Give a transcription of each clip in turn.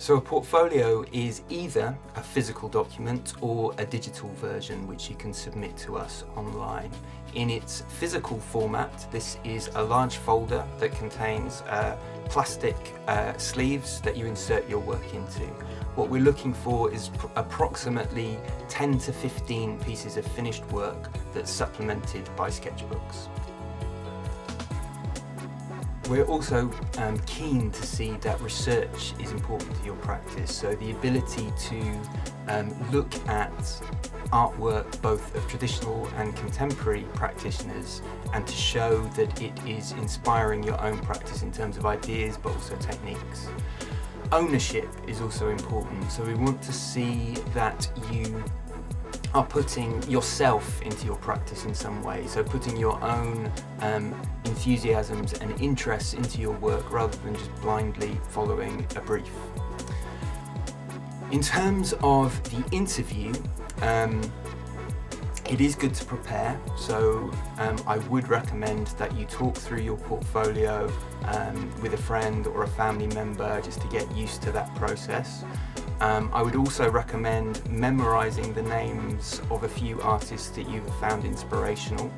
So a portfolio is either a physical document or a digital version which you can submit to us online. In its physical format, this is a large folder that contains plastic sleeves that you insert your work into. What we're looking for is approximately 10 to 15 pieces of finished work that's supplemented by sketchbooks. We're also keen to see that research is important to your practice, so the ability to look at artwork both of traditional and contemporary practitioners and to show that it is inspiring your own practice in terms of ideas but also techniques. Ownership is also important, so we want to see that you are putting yourself into your practice in some way, so putting your own enthusiasms and interests into your work rather than just blindly following a brief. In terms of the interview, it is good to prepare, so I would recommend that you talk through your portfolio with a friend or a family member just to get used to that process. I would also recommend memorising the names of a few artists that you've found inspirational.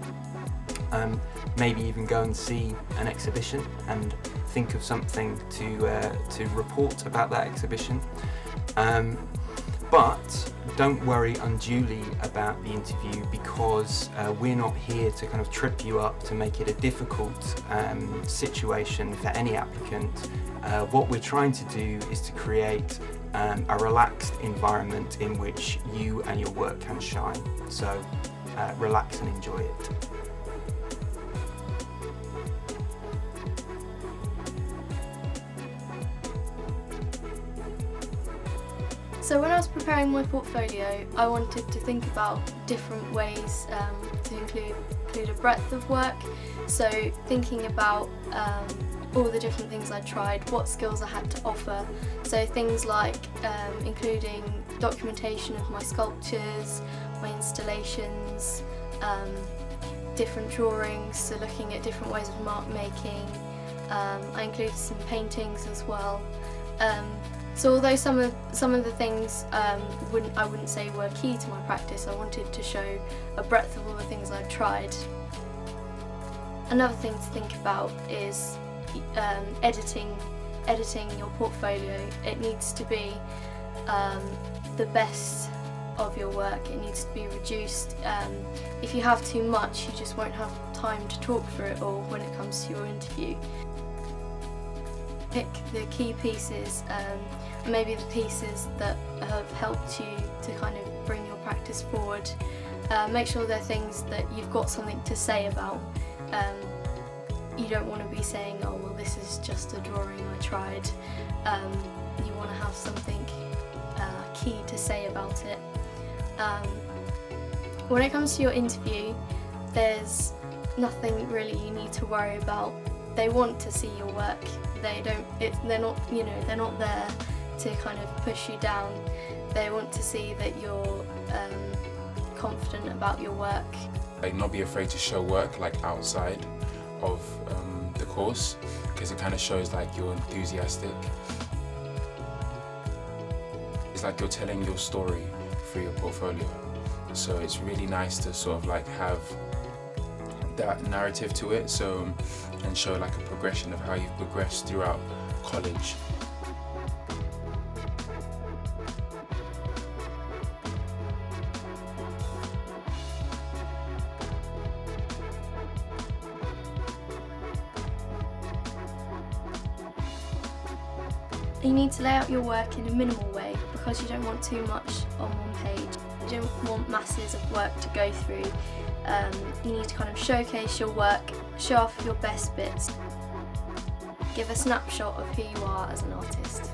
Maybe even go and see an exhibition and think of something to report about that exhibition. But don't worry unduly about the interview, because we're not here to kind of trip you up to make it a difficult situation for any applicant. What we're trying to do is to create a relaxed environment in which you and your work can shine. So relax and enjoy it. So when I was preparing my portfolio, I wanted to think about different ways to include a breadth of work. So thinking about all the different things I tried, what skills I had to offer. So things like including documentation of my sculptures, my installations, different drawings, so looking at different ways of mark making. I included some paintings as well. So although some of the things I wouldn't say were key to my practice, I wanted to show a breadth of all the things I've tried. Another thing to think about is editing your portfolio. It needs to be the best of your work. It needs to be reduced. If you have too much, you just won't have time to talk through it all when it comes to your interview. Pick the key pieces, and maybe the pieces that have helped you to kind of bring your practice forward. Make sure they're things that you've got something to say about. You don't want to be saying, oh well, this is just a drawing I tried. You want to have something key to say about it. When it comes to your interview, there's nothing really you need to worry about. They want to see your work. They're not there to kind of push you down. They want to see that you're confident about your work. Like, not be afraid to show work like outside of the course, because it kind of shows like you're enthusiastic. It's like you're telling your story through your portfolio. So it's really nice to sort of like have that narrative to it, so and show like a progression of how you've progressed throughout college. You need to lay out your work in a minimal way, because you don't want too much on one page. You don't want masses of work to go through. You need to kind of showcase your work, show off your best bits, give a snapshot of who you are as an artist.